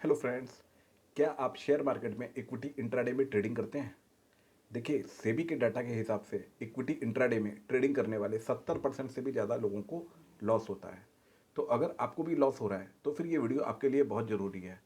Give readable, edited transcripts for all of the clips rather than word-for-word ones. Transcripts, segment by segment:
Hello friends, क्या आप share market में इक्विटी इंट्राडे में ट्रेडिंग करते हैं? देखिए, सेबी के डाटा के हिसाब से इक्विटी इंट्राडे में ट्रेडिंग करने वाले 70% से भी ज़्यादा लोगों को लॉस होता है। तो अगर आपको भी लॉस हो रहा है तो फिर ये वीडियो आपके लिए बहुत ज़रूरी है।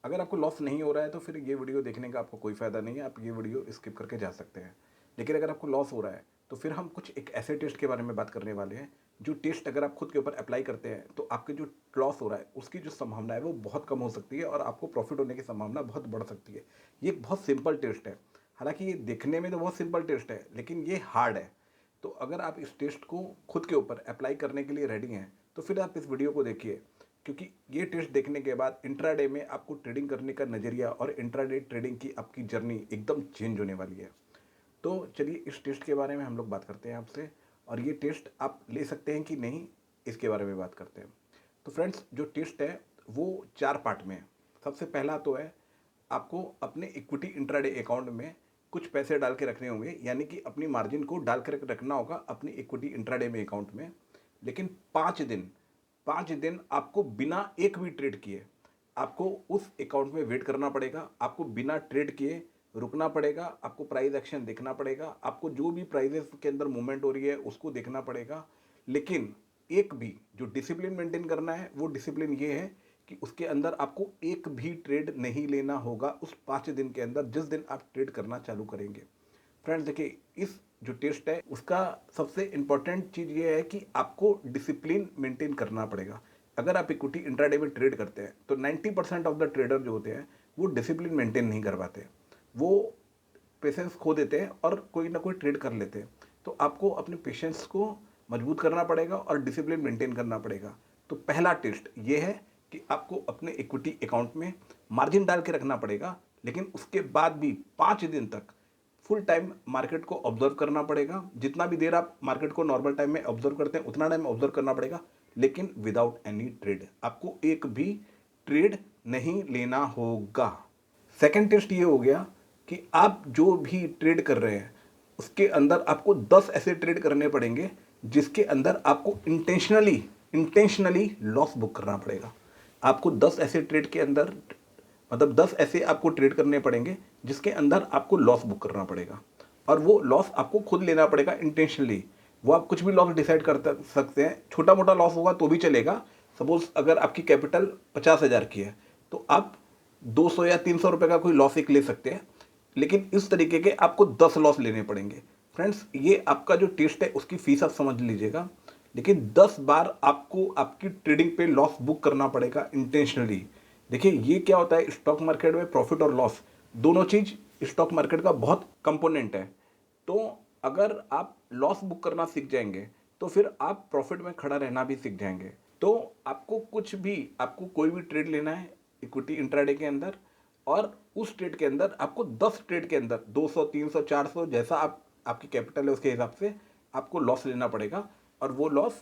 अगर आपको लॉस नहीं हो रहा है तो फिर ये वीडियो देखने का आपको कोई फ़ायदा नहीं है, आप ये वीडियो स्किप करके जा सकते हैं। लेकिन अगर आपको लॉस हो रहा है तो फिर हम कुछ एक ऐसे टेस्ट के बारे में बात करने वाले हैं जो टेस्ट अगर आप खुद के ऊपर अप्लाई करते हैं तो आपके जो लॉस हो रहा है उसकी जो संभावना है वो बहुत कम हो सकती है और आपको प्रॉफिट होने की संभावना बहुत बढ़ सकती है। ये एक बहुत सिंपल टेस्ट है। हालांकि ये देखने में तो बहुत सिंपल टेस्ट है लेकिन ये हार्ड है। तो अगर आप इस टेस्ट को खुद के ऊपर अप्लाई करने के लिए रेडी हैं तो फिर आप इस वीडियो को देखिए, क्योंकि ये टेस्ट देखने के बाद इंट्राडे में आपको ट्रेडिंग करने का नज़रिया और इंट्राडे ट्रेडिंग की आपकी जर्नी एकदम चेंज होने वाली है। तो चलिए इस टेस्ट के बारे में हम लोग बात करते हैं आपसे, और ये टेस्ट आप ले सकते हैं कि नहीं इसके बारे में बात करते हैं। तो फ्रेंड्स, जो टेस्ट है वो 4 पार्ट में है। सबसे पहला तो है, आपको अपने इक्विटी इंट्राडे अकाउंट में कुछ पैसे डाल के रखने होंगे, यानी कि अपनी मार्जिन को डाल कर रखना होगा अपनी इक्विटी इंट्राडे में अकाउंट में। लेकिन 5 दिन आपको बिना एक भी ट्रेड किए आपको उस अकाउंट में वेट करना पड़ेगा। आपको बिना ट्रेड किए रुकना पड़ेगा, आपको प्राइस एक्शन देखना पड़ेगा, आपको जो भी प्राइजेस के अंदर मूवमेंट हो रही है उसको देखना पड़ेगा। लेकिन एक भी जो डिसिप्लिन मेंटेन करना है वो डिसिप्लिन ये है कि उसके अंदर आपको एक भी ट्रेड नहीं लेना होगा उस 5 दिन के अंदर, जिस दिन आप ट्रेड करना चालू करेंगे। फ्रेंड्स देखिए, इस जो टेस्ट है उसका सबसे इंपॉर्टेंट चीज़ ये है कि आपको डिसिप्लिन मेंटेन करना पड़ेगा। अगर आप इक्विटी इंट्राडे में ट्रेड करते हैं तो 90% ऑफ द ट्रेडर जो होते हैं वो डिसिप्लिन मेंटेन नहीं कर पाते। वो पेशेंस खो देते हैं और कोई ना कोई ट्रेड कर लेते हैं। तो आपको अपने पेशेंस को मजबूत करना पड़ेगा और डिसिप्लिन मेंटेन करना पड़ेगा। तो पहला टेस्ट ये है कि आपको अपने इक्विटी अकाउंट में मार्जिन डाल के रखना पड़ेगा, लेकिन उसके बाद भी 5 दिन तक फुल टाइम मार्केट को ऑब्जर्व करना पड़ेगा। जितना भी देर आप मार्केट को नॉर्मल टाइम में ऑब्जर्व करते हैं उतना टाइम ऑब्जर्व करना पड़ेगा, लेकिन विदाउट एनी ट्रेड। आपको एक भी ट्रेड नहीं लेना होगा। सेकंड टेस्ट ये हो गया कि आप जो भी ट्रेड कर रहे हैं उसके अंदर आपको 10 ऐसे ट्रेड करने पड़ेंगे जिसके अंदर आपको इंटेंशनली लॉस बुक करना पड़ेगा। आपको 10 ऐसे ट्रेड के अंदर, मतलब 10 ऐसे आपको ट्रेड करने पड़ेंगे जिसके अंदर आपको लॉस बुक करना पड़ेगा, और वो लॉस आपको खुद लेना पड़ेगा इंटेंशनली। वो आप कुछ भी लॉस डिसाइड कर सकते हैं, छोटा मोटा लॉस होगा तो भी चलेगा। सपोज अगर आपकी कैपिटल 50,000 की है तो आप 200 या 300 रुपये का कोई लॉस एक ले सकते हैं, लेकिन इस तरीके के आपको 10 लॉस लेने पड़ेंगे। फ्रेंड्स, ये आपका जो टेस्ट है उसकी फीस आप समझ लीजिएगा, लेकिन 10 बार आपको आपकी ट्रेडिंग पे लॉस बुक करना पड़ेगा इंटेंशनली। देखिए, ये क्या होता है, स्टॉक मार्केट में प्रॉफिट और लॉस दोनों चीज़ स्टॉक मार्केट का बहुत कंपोनेंट है। तो अगर आप लॉस बुक करना सीख जाएंगे तो फिर आप प्रॉफिट में खड़ा रहना भी सीख जाएंगे। तो आपको कोई भी ट्रेड लेना है इक्विटी इंट्राडे के अंदर, और उस ट्रेड के अंदर आपको 10 ट्रेड के अंदर 200 300 400 जैसा आपकी कैपिटल है उसके हिसाब से आपको लॉस लेना पड़ेगा, और वो लॉस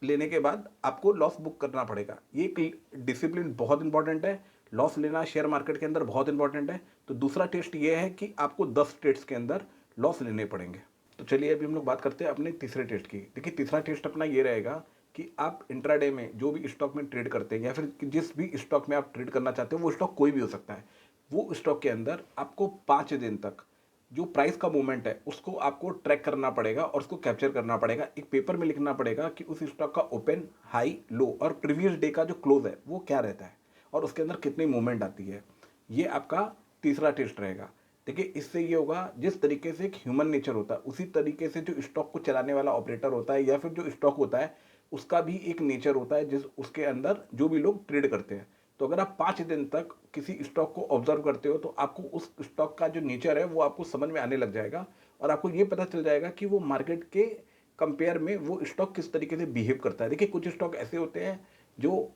लेने के बाद आपको लॉस बुक करना पड़ेगा। ये एक डिसिप्लिन बहुत इंपॉर्टेंट है। लॉस लेना शेयर मार्केट के अंदर बहुत इंपॉर्टेंट है। तो दूसरा टेस्ट ये है कि आपको 10 ट्रेड्स के अंदर लॉस लेने पड़ेंगे। तो चलिए अभी हम लोग बात करते हैं अपने तीसरे टेस्ट की। देखिए, तीसरा टेस्ट अपना ये रहेगा कि आप इंट्राडे में जो भी स्टॉक में ट्रेड करते हैं या फिर जिस भी स्टॉक में आप ट्रेड करना चाहते हो, वो स्टॉक कोई भी हो सकता है, वो स्टॉक के अंदर आपको 5 दिन तक जो प्राइस का मूवमेंट है उसको आपको ट्रैक करना पड़ेगा और उसको कैप्चर करना पड़ेगा। एक पेपर में लिखना पड़ेगा कि उस स्टॉक का ओपन, हाई, लो और प्रीवियस डे का जो क्लोज है वो क्या रहता है और उसके अंदर कितनी मूवमेंट आती है। ये आपका तीसरा टेस्ट रहेगा। देखिए, इससे ये होगा, जिस तरीके से एक ह्यूमन नेचर होता है उसी तरीके से जो स्टॉक को चलाने वाला ऑपरेटर होता है या फिर जो स्टॉक होता है उसका भी एक नेचर होता है, जिस उसके अंदर जो भी लोग ट्रेड करते हैं। तो अगर आप 5 दिन तक किसी स्टॉक को ऑब्जर्व करते हो तो आपको उस स्टॉक का जो नेचर है वो आपको समझ में आने लग जाएगा, और आपको ये पता चल जाएगा कि वो मार्केट के कंपेयर में वो स्टॉक किस तरीके से बिहेव करता है। देखिए, कुछ स्टॉक ऐसे होते हैं जो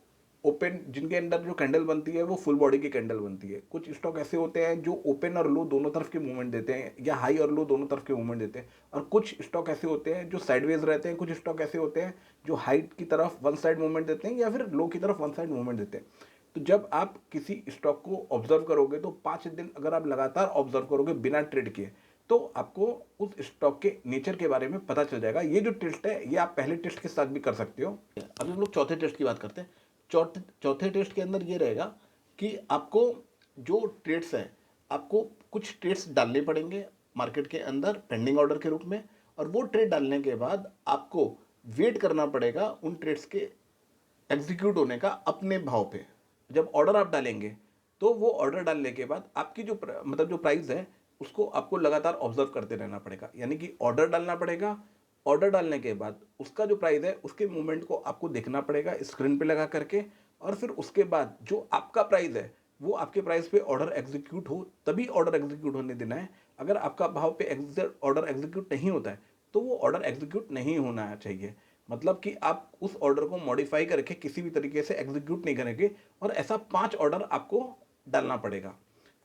ओपन, जिनके अंदर जो कैंडल बनती है वो फुल बॉडी की कैंडल बनती है। कुछ स्टॉक ऐसे होते हैं जो ओपन और लो दोनों तरफ के मूवमेंट देते हैं, या हाई और लो दोनों तरफ के मूवमेंट देते हैं। और कुछ स्टॉक ऐसे होते हैं जो साइडवेज रहते हैं। कुछ स्टॉक ऐसे होते हैं जो हाई की तरफ वन साइड मूवमेंट देते हैं या फिर लो की तरफ वन साइड मूवमेंट देते हैं। तो जब आप किसी स्टॉक को ऑब्जर्व करोगे तो 5 दिन अगर आप लगातार ऑब्जर्व करोगे बिना ट्रेड किए तो आपको उस स्टॉक के नेचर के बारे में पता चल जाएगा। ये जो टेस्ट है ये आप पहले टेस्ट के साथ भी कर सकते हो। अभी हम लोग चौथे टेस्ट की बात करते हैं। चौथे टेस्ट के अंदर ये रहेगा कि आपको जो ट्रेड्स हैं, आपको कुछ ट्रेड्स डालने पड़ेंगे मार्केट के अंदर पेंडिंग ऑर्डर के रूप में, और वो ट्रेड डालने के बाद आपको वेट करना पड़ेगा उन ट्रेड्स के एग्जीक्यूट होने का अपने भाव पे। जब ऑर्डर आप डालेंगे तो वो ऑर्डर डालने के बाद आपकी जो मतलब जो प्राइस है उसको आपको लगातार ऑब्जर्व करते रहना पड़ेगा, यानी कि ऑर्डर डालना पड़ेगा। ऑर्डर डालने के बाद उसका जो प्राइस है उसके मूवमेंट को आपको देखना पड़ेगा स्क्रीन पे लगा करके, और फिर उसके बाद जो आपका प्राइस है वो आपके प्राइस पे ऑर्डर एग्जीक्यूट हो तभी ऑर्डर एग्जीक्यूट होने देना है। अगर आपका भाव पे ऑर्डर एग्जीक्यूट नहीं होता है तो वो ऑर्डर एग्जीक्यूट नहीं होना चाहिए। मतलब कि आप उस ऑर्डर को मॉडिफाई करके किसी भी तरीके से एग्जीक्यूट नहीं करेंगे, और ऐसा 5 ऑर्डर आपको डालना पड़ेगा।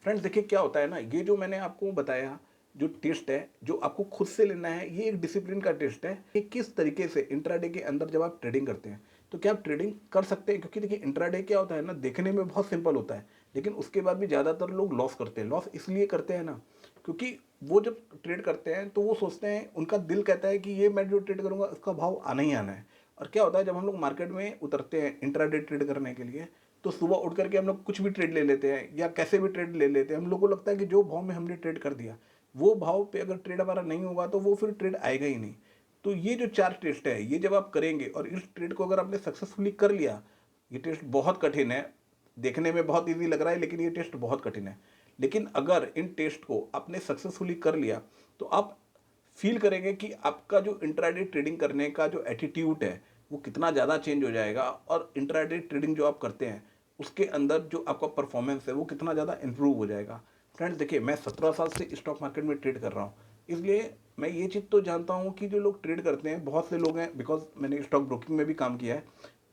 फ्रेंड्स देखिए क्या होता है ना, ये जो मैंने आपको बताया जो टेस्ट है जो आपको खुद से लेना है, ये एक डिसिप्लिन का टेस्ट है कि किस तरीके से इंट्राडे के अंदर जब आप ट्रेडिंग करते हैं तो क्या आप ट्रेडिंग कर सकते हैं। क्योंकि देखिए इंट्राडे क्या होता है ना, देखने में बहुत सिंपल होता है लेकिन उसके बाद भी ज़्यादातर लोग लॉस करते हैं। लॉस इसलिए करते हैं ना क्योंकि वो जब ट्रेड करते हैं तो वो सोचते हैं, उनका दिल कहता है कि ये मैं जो ट्रेड करूंगा उसका भाव आना ही आना है। और क्या होता है जब हम लोग मार्केट में उतरते हैं इंट्राडे ट्रेड करने के लिए तो सुबह उठ करके हम लोग कुछ भी ट्रेड ले लेते हैं या कैसे भी ट्रेड ले लेते हैं। हम लोग को लगता है कि जो भाव में हमने ट्रेड कर दिया वो भाव पे अगर ट्रेड हमारा नहीं होगा तो वो फिर ट्रेड आएगा ही नहीं। तो ये जो 4 टेस्ट है ये जब आप करेंगे और इस ट्रेड को अगर आपने सक्सेसफुली कर लिया, ये टेस्ट बहुत कठिन है, देखने में बहुत ईजी लग रहा है लेकिन ये टेस्ट बहुत कठिन है। लेकिन अगर इन टेस्ट को आपने सक्सेसफुली कर लिया तो आप फील करेंगे कि आपका जो इंट्राडे ट्रेडिंग करने का जो एटीट्यूड है वो कितना ज़्यादा चेंज हो जाएगा, और इंट्राडे ट्रेडिंग जो आप करते हैं उसके अंदर जो आपका परफॉर्मेंस है वो कितना ज़्यादा इंप्रूव हो जाएगा। फ्रेंड्स देखिए मैं 17 साल से स्टॉक मार्केट में ट्रेड कर रहा हूँ, इसलिए मैं ये चीज़ तो जानता हूँ कि जो लोग ट्रेड करते हैं, बहुत से लोग हैं, बिकॉज मैंने स्टॉक ब्रोकिंग में भी काम किया है,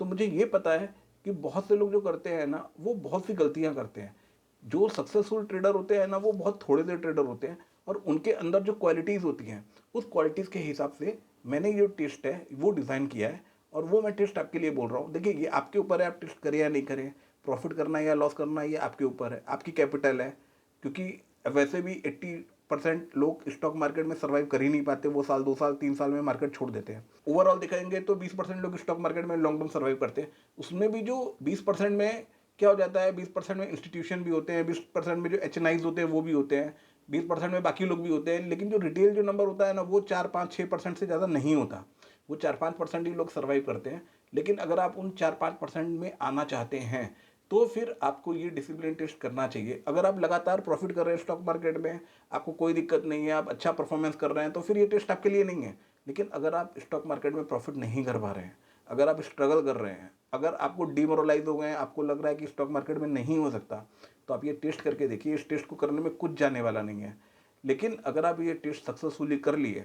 तो मुझे ये पता है कि बहुत से लोग जो करते हैं ना वो बहुत सी गलतियाँ करते हैं। जो सक्सेसफुल ट्रेडर होते हैं ना वो बहुत थोड़े से ट्रेडर होते हैं, और उनके अंदर जो क्वालिटीज़ होती हैं उस क्वालिटीज़ के हिसाब से मैंने ये टेस्ट है वो डिज़ाइन किया है, और वो मैं टेस्ट आपके लिए बोल रहा हूँ। देखिए ये आपके ऊपर है, आप टेस्ट करें या नहीं करें, प्रॉफिट करना है या लॉस करना है ये आपके ऊपर है, आपकी कैपिटल है। क्योंकि वैसे भी 80% लोग स्टॉक मार्केट में सर्वाइव कर ही नहीं पाते, वो साल 2 साल 3 साल में मार्केट छोड़ देते हैं। ओवरऑल दिखाएंगे तो 20% लोग स्टॉक मार्केट में लॉन्ग टर्म सर्वाइव करते हैं। उसमें भी जो 20% में क्या हो जाता है, 20% में इंस्टीट्यूशन भी होते हैं, 20% में जो HNIs होते हैं वो भी होते हैं, 20% में बाकी लोग भी होते हैं, लेकिन जो रिटेल जो नंबर होता है ना वो 4 5 6% से ज़्यादा नहीं होता। वो 4 5% ही लोग सर्वाइव करते हैं। लेकिन अगर आप उन 4 5% में आना चाहते हैं तो फिर आपको ये डिसिप्लिन टेस्ट करना चाहिए। अगर आप लगातार प्रॉफिट कर रहे हैं स्टॉक मार्केट में, आपको कोई दिक्कत नहीं है, आप अच्छा परफॉर्मेंस कर रहे हैं, तो फिर ये टेस्ट आपके लिए नहीं है। लेकिन अगर आप स्टॉक मार्केट में प्रॉफिट नहीं कर पा रहे हैं, अगर आप स्ट्रगल कर रहे हैं, अगर आपको डिमोरलाइज हो गए हैं, आपको लग रहा है कि स्टॉक मार्केट में नहीं हो सकता, तो आप ये टेस्ट करके देखिए। इस टेस्ट को करने में कुछ जाने वाला नहीं है। लेकिन अगर आप ये टेस्ट सक्सेसफुली कर लिए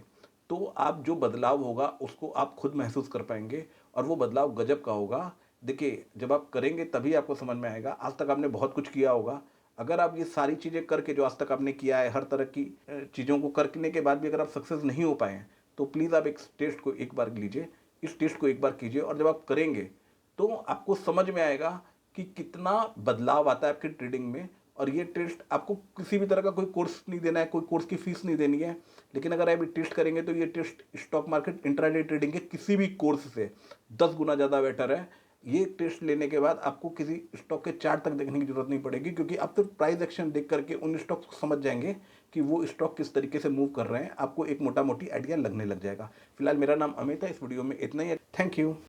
तो आप जो बदलाव होगा उसको आप खुद महसूस कर पाएंगे, और वो बदलाव गजब का होगा। देखिए जब आप करेंगे तभी आपको समझ में आएगा। आज तक आपने बहुत कुछ किया होगा, अगर आप ये सारी चीज़ें करके जो आज तक आपने किया है, हर तरह की चीज़ों को करने के बाद भी अगर आप सक्सेस नहीं हो पाए हैं तो प्लीज़ आप इस टेस्ट को एक बार लीजिए, इस टेस्ट को एक बार कीजिए, और जब आप करेंगे तो आपको समझ में आएगा कि कितना बदलाव आता है आपकी ट्रेडिंग में। और ये टेस्ट आपको किसी भी तरह का कोई कोर्स नहीं देना है, कोई कोर्स की फीस नहीं देनी है। लेकिन अगर आप ये टेस्ट करेंगे तो ये test stock market intraday trading के किसी भी कोर्स से 10 गुना ज़्यादा बेटर है। ये टेस्ट लेने के बाद आपको किसी स्टॉक के चार्ट तक देखने की जरूरत नहीं पड़ेगी, क्योंकि आप सिर्फ प्राइस एक्शन देख करके उन स्टॉक्स को समझ जाएंगे कि वो स्टॉक किस तरीके से मूव कर रहे हैं। आपको एक मोटा मोटी आइडिया लगने लग जाएगा। फिलहाल मेरा नाम अमित है, इस वीडियो में इतना ही है। Thank you.